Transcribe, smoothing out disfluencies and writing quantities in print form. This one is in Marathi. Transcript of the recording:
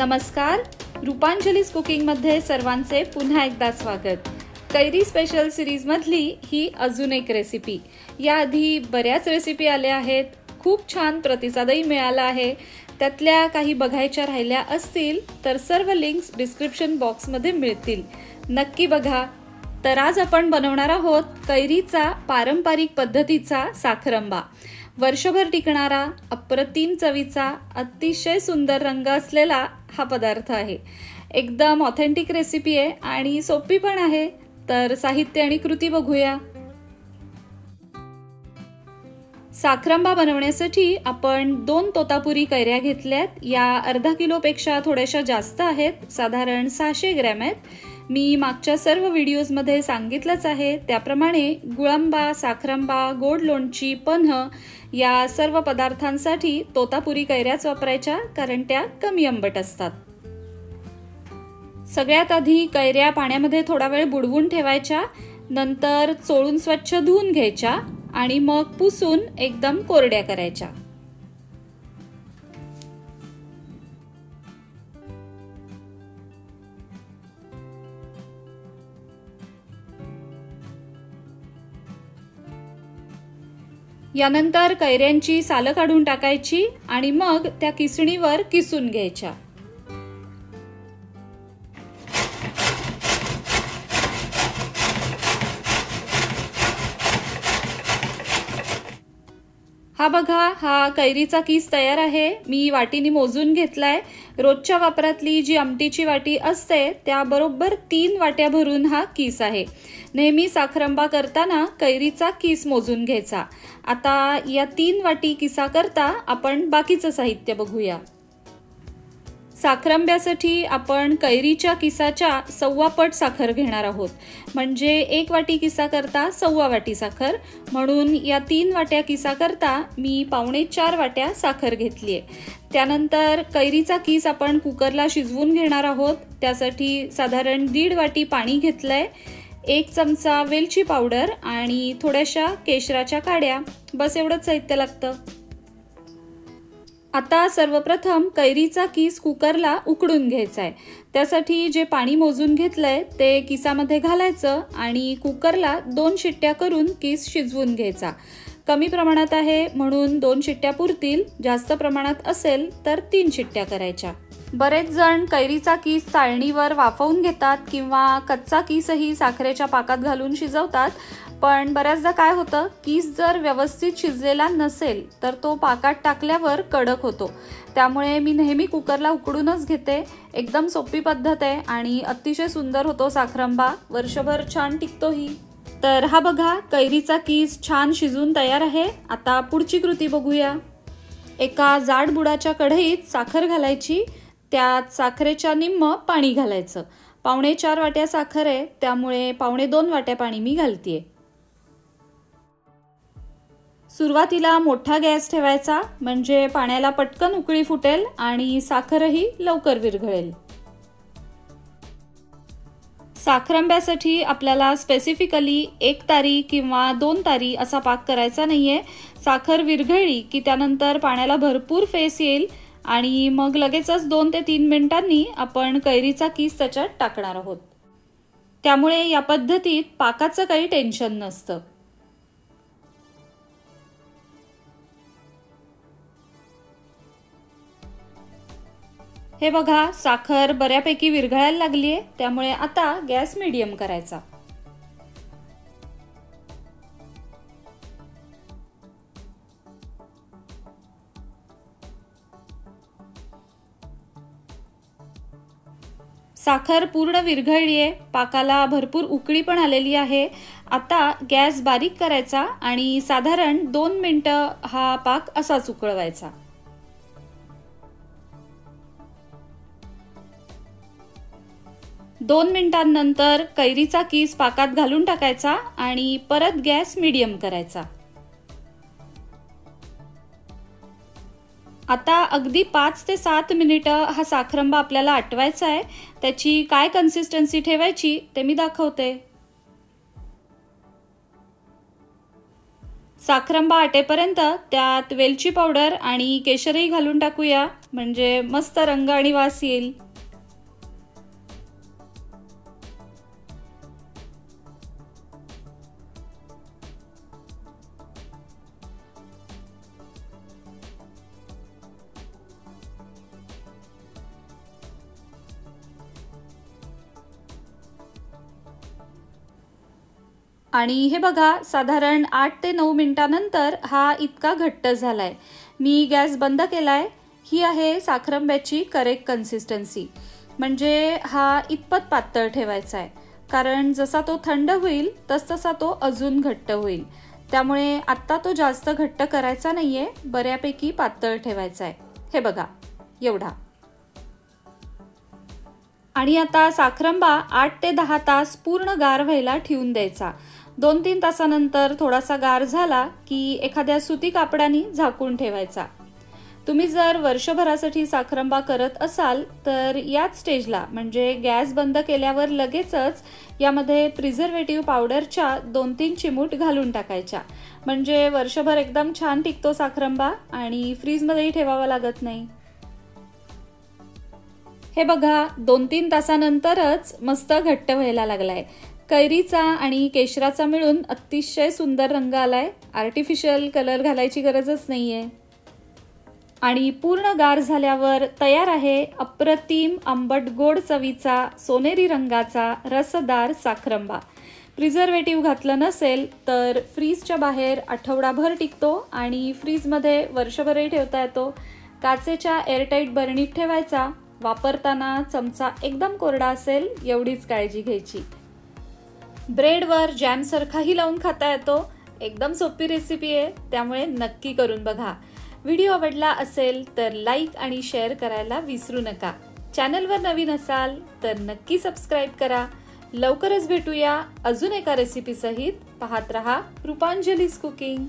नमस्कार, रूपांजलीज कुकिंगमध्ये सर्वांचे पुन्हा एकदा स्वागत। कैरी स्पेशल सीरीजमधली ही अजून एक रेसिपी। याआधी बऱ्याच रेसिपी आल्या आहेत, खूप छान प्रतिसादही मिळाला आहे। त्यातल्या काही बघायच्या राहिल्या असतील तर सर्व लिंक्स डिस्क्रिप्शन बॉक्समध्ये मिळतील, नक्की बघा। तर आज आपण बनवणार आहोत कैरीचा पारंपरिक पद्धतीचा साखरंबा। वर्षभर टिकणारा, अप्रतिम चवीचा, अतिशय सुंदर रंग असलेला हा पदार्थ आहे। एकदम ऑथेंटिक रेसिपी आहे आणि सोपी पण आहे। तर साहित्य आणि कृती बघूया। साखरंबा बनवण्यासाठी आपण 2 तोतापुरी कैऱ्या घेतल्यात। या अर्धा किलोपेक्षा थोड्याशा जास्त आहेत, साधारण 600 ग्रॅम आहेत। मी मागच्या सर्व व्हिडिओजमध्ये सांगितलंच आहे त्याप्रमाणे गुळांबा, साखरंबा, गोड लोणची, पन्ह या सर्व पदार्थांसाठी तोतापुरी कैऱ्याच वापरायच्या, कारण त्या कमी आंबट असतात। सगळ्यात आधी कैऱ्या पाण्यामध्ये थोडा वेळ बुडवून ठेवायच्या, नंतर चोळून स्वच्छ धुवून घ्यायच्या आणि मग पुसून एकदम कोरड्या करायच्या। यानंतर कैऱ्यांची सालं काढून टाकायची आणि मग त्या किसणीवर किसून घ्यायच्या। हा बघा, हा कैरीचा किस तयार आहे। मी वाटीने मोजून घेतलाय। रोजच्या वापरातली जी आमटीची वाटी असते त्या बरोबर 3 वाट्या भरून हा किस आहे। नेहमी साखरंबा करताना कैरीचा किस मोजून घ्यायचा। आता या 3 वाटी किसा करता आपण बाकीचं साहित्य बघूया। साखरंब्यासाठी आपण कैरीच्या किसाच्या 1/4 पट साखर घेणार आहोत, म्हणजे 1 वाटी किसा करता 1/4 वाटी साखर। म्हणून या 3 वाट्या किसा करता मी 4.25 वाट्या साखर घेतलीये। त्यानंतर कैरीचा किस आपण कुकरला शिजवून घेणार आहोत। त्यासाठी साधारण 1.5 वाटी पाणी घेतलंय, 1 चमचा वेलची पावडर आणि थोड्याशा केशराच्या काड्या, बस एवढंच साहित्य लागतं। आता सर्वप्रथम कैरीचा किस कुकरला उकडून घ्यायचा आहे। त्यासाठी जे पाणी मोजून घेतलंय ते किसामध्ये घालायचं आणि कुकरला 2 शिट्ट्या करून किस शिजवून घ्यायचा। कमी प्रमाणात आहे म्हणून 2 शिट्ट्या पुरतील, जास्त प्रमाणात असेल तर 3 शिट्ट्या करायच्या। बरेच जण कैरीचा किस चाळणीवर वाफवून घेतात किंवा कच्चा किसही साखरेच्या पाकात घालून शिजवतात, पण बऱ्याचदा काय होतं, किस जर व्यवस्थित शिजलेला नसेल तर तो पाकात टाकल्यावर कडक होतो। त्यामुळे मी नेहमी कुकरला उकडूनच घेते। एकदम सोपी पद्धत आहे आणि अतिशय सुंदर होतो साखरंबा, वर्षभर छान टिकतोही। तर हा बघा, कैरीचा किस छान शिजून तयार आहे। आता पुढची कृती बघूया। एका जाड बुडाच्या कढईत साखर घालायची, त्यात साखरेच्या निम्म पाणी घालायचं। 4.25 वाट्या साखर आहे, त्यामुळे 2.25 वाट्या पाणी मी घालतीये। सुरुवातीला मोठा गॅस ठेवायचा, म्हणजे पाण्याला पटकन उकळी फुटेल आणि साखरही लवकर विरघळेल। साखरंब्यासाठी आपल्याला स्पेसिफिकली 1 तारी किंवा 2 तारी असा पाक करायचा नाहीये। साखर विरघळली की त्यानंतर पाण्याला भरपूर फेस येईल आणि मग लगेचच 2 ते 3 मिनिटांनी आपण कैरीचा किस त्याच्यात टाकणार आहोत। त्यामुळे या पद्धतीत पाकाचं काही टेन्शन नसतं। हे बघा, साखर बऱ्यापैकी विरघळायला लागलीये, त्यामुळे आता गॅस मीडियम करायचा। साखर पूर्ण विरघळलीये, पाकाला भरपूर उकळी पण आलेली आहे। आता गॅस बारीक करायचा आणि साधारण 2 मिनिटं हा पाक असाच उकळवायचा। 2 मिनिटांनंतर कैरीचा किस पाकात घालून टाकायचा आणि परत गॅस मीडियम करायचा। आता अगदी 5 ते 7 मिनिटं हा साखरंबा आपल्याला आटवायचा आहे। त्याची काय कन्सिस्टन्सी ठेवायची ते मी दाखवते। साखरांबा आटेपर्यंत त्यात वेलची पावडर आणि केशरही घालून टाकूया, म्हणजे मस्त रंग आणि वास येईल. आणि हे बघा, साधारण 8 ते 9 मिनिटांनंतर हा इतका घट्ट झालाय. मी गॅस बंद केलाय. ही आहे साखरांब्याची करेक्ट कन्सिस्टन्सी. म्हणजे हा इतपत पातळ ठेवायचा आहे, कारण जसा तो थंड होईल तसतसा तो अजून घट्ट होईल. त्यामुळे आत्ता तो जास्त घट्ट करायचा नाहीये, बऱ्यापैकी पातळ ठेवायचा आहे. हे बघा, एवढा. आणि आता साखरांबा 8 ते 10 तास पूर्ण गार व्हायला ठेवून द्यायचा. 2-3 तासानंतर थोडासा गार झाला की एखाद्या सुती कापडाने झाकून ठेवायचा. तुम्ही जर वर्षभरासाठी साखरांबा करत असाल तर याच स्टेजला, म्हणजे गॅस बंद केल्यावर लगेचच यामध्ये प्रिझर्वेटिव्ह पावडरच्या 2-3 चिमूट घालून टाकायच्या. म्हणजे वर्षभर एकदम छान टिकतो साखरांबा आणि फ्रीजमध्येही ठेवावा लागत नाही. हे बघा, 2-3 तासानंतरच मस्त घट्ट व्हायला लागलाय. कैरीचा आणि केशराचा मिळून अतिशय सुंदर रंग आलाय. आर्टिफिशियल कलर घालायची गरजच नाहीये. आणि पूर्ण गार झाल्यावर तयार आहे अप्रतिम आंबट गोड चवीचा सोनेरी रंगाचा रसदार साखरांबा. प्रिझर्वेटिव्ह घातलं नसेल तर फ्रीजच्या बाहेर आठवडाभर टिकतो आणि फ्रीजमध्ये वर्षभरही ठेवता येतो. काचेच्या एअरटाईट बरणीत ठेवायचा. वापरताना चमचा एकदम कोरडा असेल एवढीच काळजी घ्यायची. ब्रेडवर जॅम सारखाही लावून खाता येतो. एकदम सोपी रेसिपी आहे, त्यामुळे नक्की करून बघा. व्हिडिओ आवडला असेल तर लाईक आणि शेअर करायला विसरू नका. चॅनलवर नवीन असाल तर नक्की सबस्क्राईब करा. लवकरच भेटूया अजून एका रेसिपी सहित. पाहत रहा रूपांजलीज कुकिंग.